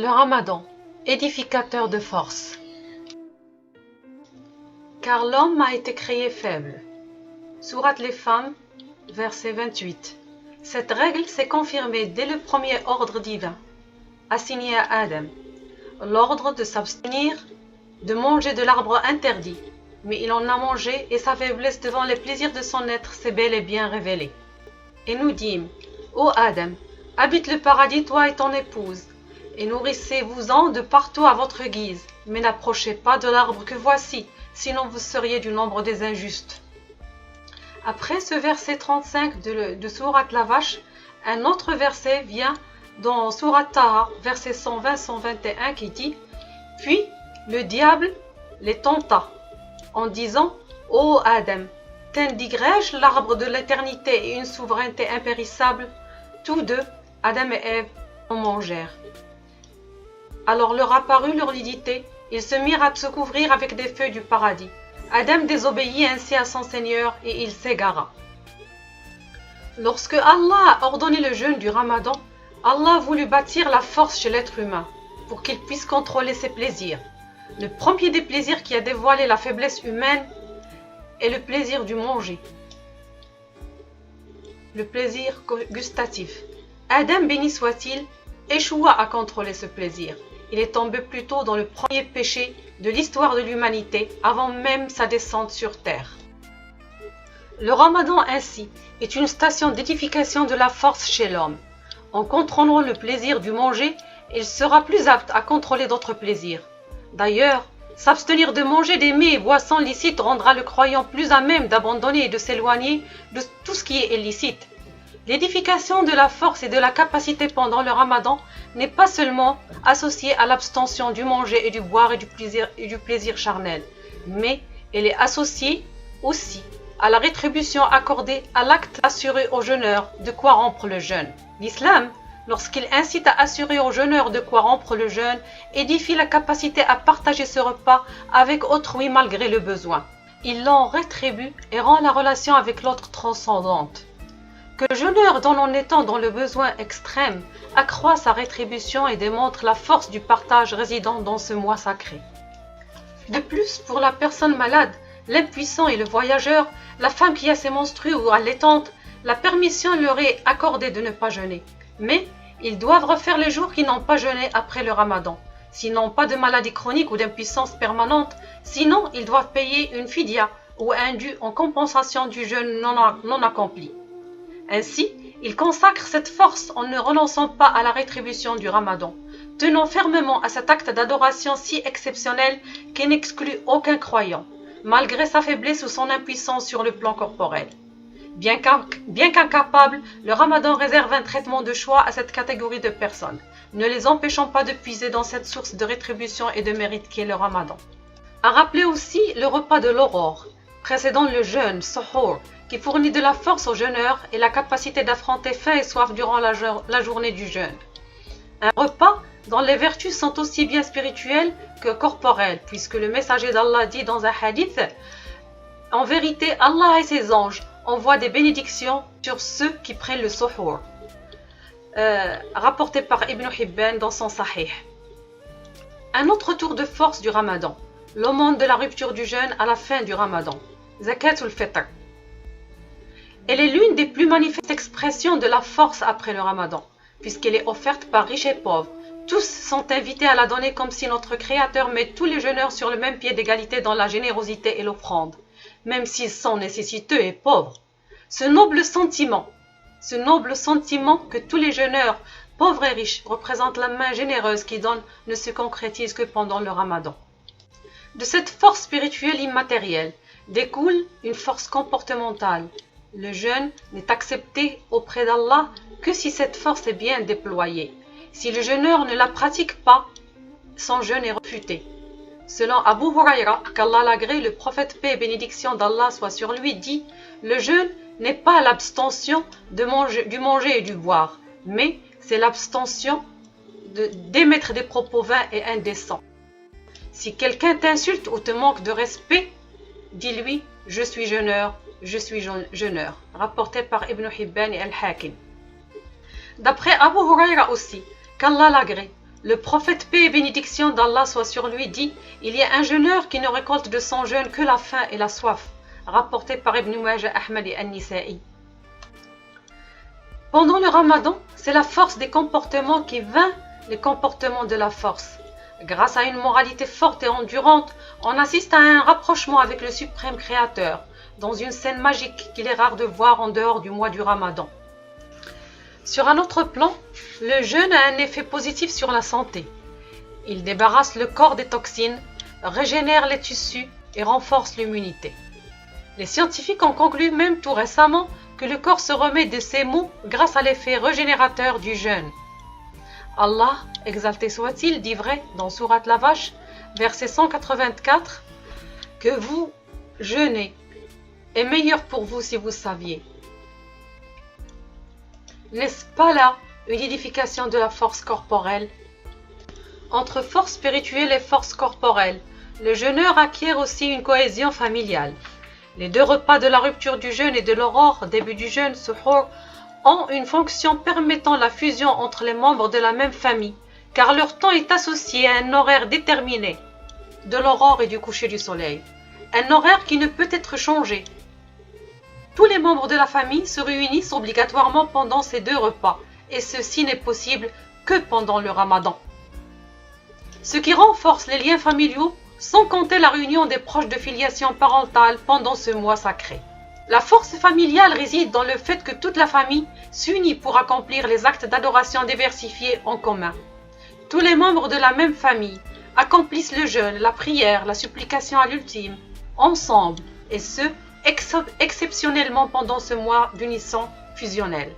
Le Ramadan, édificateur de force. Car l'homme a été créé faible. Sourate les femmes, verset 28. Cette règle s'est confirmée dès le premier ordre divin, assigné à Adam, l'ordre de s'abstenir de manger de l'arbre interdit. Mais il en a mangé et sa faiblesse devant les plaisirs de son être s'est bel et bien révélée. Et nous dîmes, ô Adam, habite le paradis toi et ton épouse, et nourrissez-vous-en de partout à votre guise, mais n'approchez pas de l'arbre que voici, sinon vous seriez du nombre des injustes. Après ce verset 35 de Sourate la Vache, un autre verset vient dans Sourate Taha, verset 120-121 qui dit « Puis le diable les tenta, en disant « Ô Adam, t'indiquerai-je l'arbre de l'éternité et une souveraineté impérissable ?» Tous deux, Adam et Ève, en mangèrent. Alors leur apparut leur nudité, ils se mirent à se couvrir avec des feuilles du paradis. Adam désobéit ainsi à son Seigneur et il s'égara. Lorsque Allah a ordonné le jeûne du Ramadan, Allah voulut bâtir la force chez l'être humain pour qu'il puisse contrôler ses plaisirs. Le premier des plaisirs qui a dévoilé la faiblesse humaine est le plaisir du manger, le plaisir gustatif. Adam, béni soit-il, échoua à contrôler ce plaisir. Il est tombé plutôt dans le premier péché de l'histoire de l'humanité avant même sa descente sur terre. Le Ramadan ainsi est une station d'édification de la force chez l'homme. En contrôlant le plaisir du manger, il sera plus apte à contrôler d'autres plaisirs. D'ailleurs, s'abstenir de manger des mets et boissons licites rendra le croyant plus à même d'abandonner et de s'éloigner de tout ce qui est illicite. L'édification de la force et de la capacité pendant le Ramadan n'est pas seulement associée à l'abstention du manger et du boire et du plaisir charnel, mais elle est associée aussi à la rétribution accordée à l'acte assuré au jeûneur de quoi rompre le jeûne. L'islam, lorsqu'il incite à assurer au jeûneur de quoi rompre le jeûne, édifie la capacité à partager ce repas avec autrui malgré le besoin. Il l'en rétribue et rend la relation avec l'autre transcendante. Que le jeûneur, en étant dans le besoin extrême, accroît sa rétribution et démontre la force du partage résidant dans ce mois sacré. De plus, pour la personne malade, l'impuissant et le voyageur, la femme qui a ses menstrues ou allaitante, la permission leur est accordée de ne pas jeûner. Mais ils doivent refaire les jours qui n'ont pas jeûné après le Ramadan, s'ils n'ont pas de maladie chronique ou d'impuissance permanente, sinon ils doivent payer une fidya ou un dû en compensation du jeûne non accompli. Ainsi, ils consacrent cette force en ne renonçant pas à la rétribution du Ramadan, tenant fermement à cet acte d'adoration si exceptionnel qui n'exclut aucun croyant, malgré sa faiblesse ou son impuissance sur le plan corporel. Bien qu'incapable, le Ramadan réserve un traitement de choix à cette catégorie de personnes, ne les empêchant pas de puiser dans cette source de rétribution et de mérite qu'est le Ramadan. À rappeler aussi le repas de l'aurore, précédant le jeûne, Suhoor, qui fournit de la force aux jeûneurs et la capacité d'affronter faim et soif durant la journée du jeûne. Un repas dont les vertus sont aussi bien spirituelles que corporelles, puisque le messager d'Allah dit dans un hadith « En vérité, Allah et ses anges envoient des bénédictions sur ceux qui prennent le suhoor », rapporté par Ibn Hibban dans son Sahih. Un autre tour de force du Ramadan, l'aumône de la rupture du jeûne à la fin du Ramadan, Zakatul Fitr. Elle est l'une des plus manifestes expressions de la force après le Ramadan, puisqu'elle est offerte par riches et pauvres. Tous sont invités à la donner comme si notre Créateur met tous les jeûneurs sur le même pied d'égalité dans la générosité et l'offrande, même s'ils sont nécessiteux et pauvres. Ce noble sentiment que tous les jeûneurs, pauvres et riches, représente la main généreuse qui donne ne se concrétise que pendant le Ramadan. De cette force spirituelle immatérielle découle une force comportementale. Le jeûne n'est accepté auprès d'Allah que si cette force est bien déployée. Si le jeûneur ne la pratique pas, son jeûne est refuté. Selon Abu Huraira, qu'Allah l'agrée, le prophète paix et bénédiction d'Allah soit sur lui, dit « Le jeûne n'est pas l'abstention du manger et du boire, mais c'est l'abstention d'émettre des propos vains et indécents. Si quelqu'un t'insulte ou te manque de respect, dis-lui « Je suis jeûneur ». Je suis jeûneur, rapporté par Ibn Hibban et Al-Hakim. D'après Abu Huraira aussi, qu'Allah l'agrée, Le prophète paix et bénédiction d'Allah soit sur lui dit: il y a un jeûneur qui ne récolte de son jeûne que la faim et la soif, rapporté par Ibn Majah, Ahmad et An-Nisa'i. Pendant le Ramadan, c'est la force des comportements qui vainc les comportements de la force. Grâce à une moralité forte et endurante, on assiste à un rapprochement avec le suprême créateur, dans une scène magique qu'il est rare de voir en dehors du mois du Ramadan. Sur un autre plan, le jeûne a un effet positif sur la santé. Il débarrasse le corps des toxines, régénère les tissus et renforce l'immunité. Les scientifiques ont conclu même tout récemment que le corps se remet de ses maux grâce à l'effet régénérateur du jeûne. Allah, exalté soit-il, dit vrai dans Sourate la Vache, verset 184, que vous jeûnez est meilleur pour vous si vous saviez. N'est-ce pas là une édification de la force corporelle? Entre force spirituelle et force corporelle, le jeûneur acquiert aussi une cohésion familiale. Les deux repas de la rupture du jeûne et de l'aurore, début du jeûne, suhoor, ont une fonction permettant la fusion entre les membres de la même famille, car leur temps est associé à un horaire déterminé, de l'aurore et du coucher du soleil, un horaire qui ne peut être changé. Tous les membres de la famille se réunissent obligatoirement pendant ces deux repas, et ceci n'est possible que pendant le Ramadan. Ce qui renforce les liens familiaux, sans compter la réunion des proches de filiation parentale pendant ce mois sacré. La force familiale réside dans le fait que toute la famille s'unit pour accomplir les actes d'adoration diversifiés en commun. Tous les membres de la même famille accomplissent le jeûne, la prière, la supplication à l'ultime, ensemble, et ce, exceptionnellement pendant ce mois d'unisson fusionnel.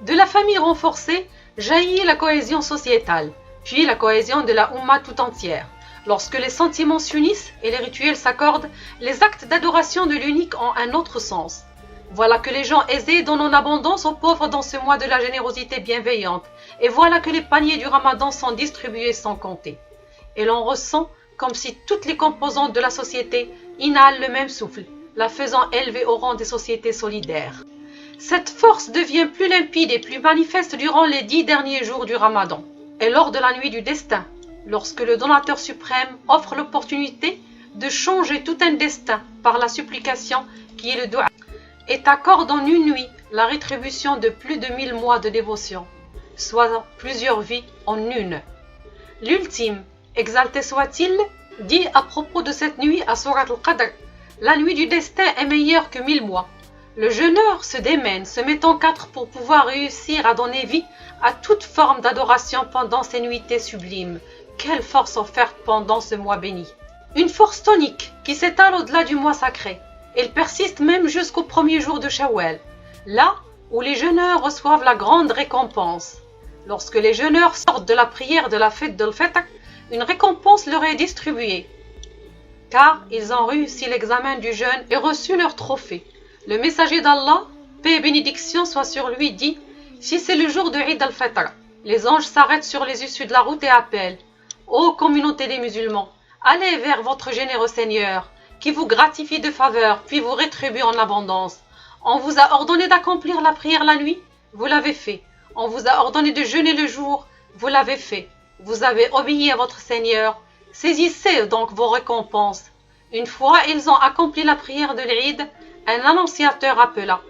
De la famille renforcée jaillit la cohésion sociétale, puis la cohésion de la Oumma tout entière. Lorsque les sentiments s'unissent et les rituels s'accordent, les actes d'adoration de l'unique ont un autre sens. Voilà que les gens aisés donnent en abondance aux pauvres dans ce mois de la générosité bienveillante, et voilà que les paniers du Ramadan sont distribués sans compter. Et l'on ressent comme si toutes les composantes de la société inhalent le même souffle, la faisant élever au rang des sociétés solidaires. Cette force devient plus limpide et plus manifeste durant les 10 derniers jours du Ramadan, et lors de la nuit du destin, lorsque le donateur suprême offre l'opportunité de changer tout un destin par la supplication qui est le dua, et accorde en une nuit la rétribution de plus de 1000 mois de dévotion, soit plusieurs vies en une. L'ultime, exalté soit-il, dit à propos de cette nuit à Surat al-Qadr: la nuit du destin est meilleure que 1000 mois. Le jeûneur se démène, se met en quatre pour pouvoir réussir à donner vie à toute forme d'adoration pendant ces nuitées sublimes. Quelle force offerte pendant ce mois béni! Une force tonique qui s'étale au-delà du mois sacré. Elle persiste même jusqu'au premier jour de Shawwal, là où les jeûneurs reçoivent la grande récompense. Lorsque les jeûneurs sortent de la prière de la fête d'Al-Fitr, une récompense leur est distribuée, car ils ont réussi l'examen du jeûne et reçu leur trophée. Le messager d'Allah, paix et bénédiction soit sur lui, dit: si c'est le jour de Eid al-Fitr, les anges s'arrêtent sur les issues de la route et appellent: ô communauté des musulmans, allez vers votre généreux Seigneur, qui vous gratifie de faveur, puis vous rétribue en abondance. On vous a ordonné d'accomplir la prière la nuit, vous l'avez fait. On vous a ordonné de jeûner le jour, vous l'avez fait. Vous avez obéi à votre Seigneur, saisissez donc vos récompenses. Une fois ils ont accompli la prière de l'Eid, un annonciateur appela: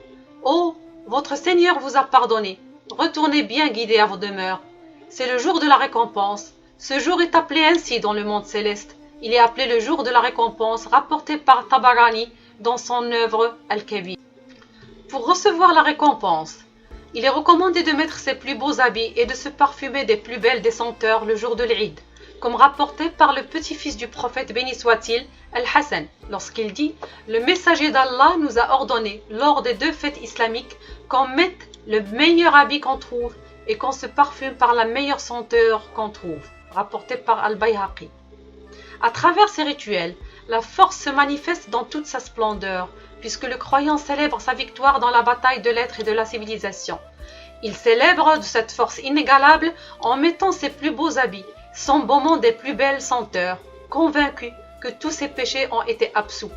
ô, votre Seigneur vous a pardonné, retournez bien guidés à vos demeures. C'est le jour de la récompense. Ce jour est appelé ainsi dans le monde céleste. Il est appelé le jour de la récompense, rapporté par Tabarani dans son œuvre Al-Kabir. Pour recevoir la récompense, il est recommandé de mettre ses plus beaux habits et de se parfumer des plus belles des senteurs le jour de l'Eid, comme rapporté par le petit-fils du prophète béni soit-il, Al-Hassan, lorsqu'il dit: le messager d'Allah nous a ordonné, lors des deux fêtes islamiques, qu'on mette le meilleur habit qu'on trouve et qu'on se parfume par la meilleure senteur qu'on trouve, rapporté par Al-Bayhaqi. À travers ces rituels, la force se manifeste dans toute sa splendeur, puisque le croyant célèbre sa victoire dans la bataille de l'être et de la civilisation. Il célèbre de cette force inégalable en mettant ses plus beaux habits, s'embaumant des plus belles senteurs, convaincu que tous ses péchés ont été absous.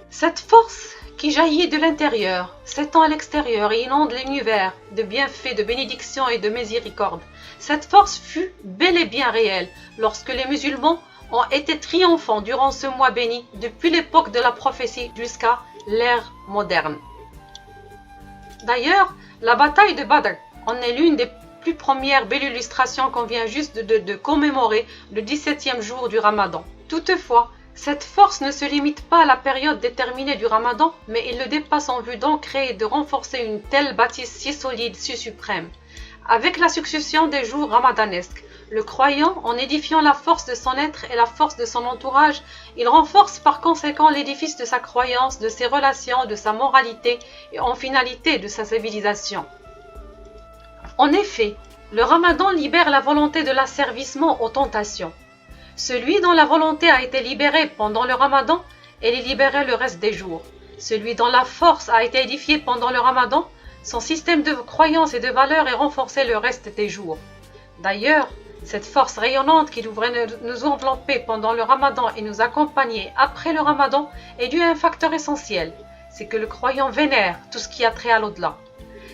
Cette force qui jaillit de l'intérieur, s'étend à l'extérieur et inonde l'univers de bienfaits, de bénédictions et de miséricorde. Cette force fut bel et bien réelle lorsque les musulmans ont été triomphants durant ce mois béni depuis l'époque de la prophétie jusqu'à l'ère moderne. D'ailleurs, la bataille de Badr en est l'une des plus premières belles illustrations qu'on vient juste de commémorer le 17e jour du Ramadan. Toutefois, cette force ne se limite pas à la période déterminée du Ramadan, mais il le dépasse en vue d'ancrer et de renforcer une telle bâtisse si solide, si suprême. Avec la succession des jours ramadanesques, le croyant, en édifiant la force de son être et la force de son entourage, il renforce par conséquent l'édifice de sa croyance, de ses relations, de sa moralité et en finalité de sa civilisation. En effet, le Ramadan libère la volonté de l'asservissement aux tentations. Celui dont la volonté a été libérée pendant le Ramadan, elle est libérée le reste des jours. Celui dont la force a été édifiée pendant le Ramadan, son système de croyances et de valeurs est renforcé le reste des jours. D'ailleurs, cette force rayonnante qui devrait nous envelopper pendant le Ramadan et nous accompagner après le Ramadan est due à un facteur essentiel, c'est que le croyant vénère tout ce qui a trait à l'au-delà.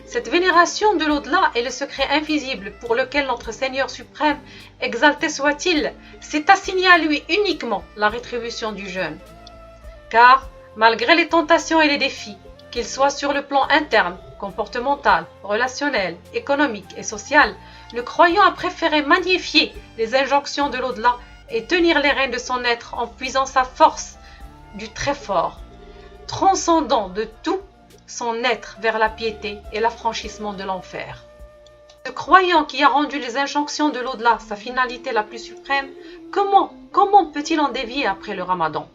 Cette vénération de l'au-delà est le secret invisible pour lequel notre Seigneur suprême, exalté soit-il, s'est assigné à lui uniquement la rétribution du jeûne. Car, malgré les tentations et les défis, qu'ils soient sur le plan interne, comportemental, relationnel, économique et social, le croyant a préféré magnifier les injonctions de l'au-delà et tenir les rênes de son être en puisant sa force du très fort, transcendant de tout son être vers la piété et l'affranchissement de l'enfer. Le croyant qui a rendu les injonctions de l'au-delà sa finalité la plus suprême, comment peut-il en dévier après le Ramadan ?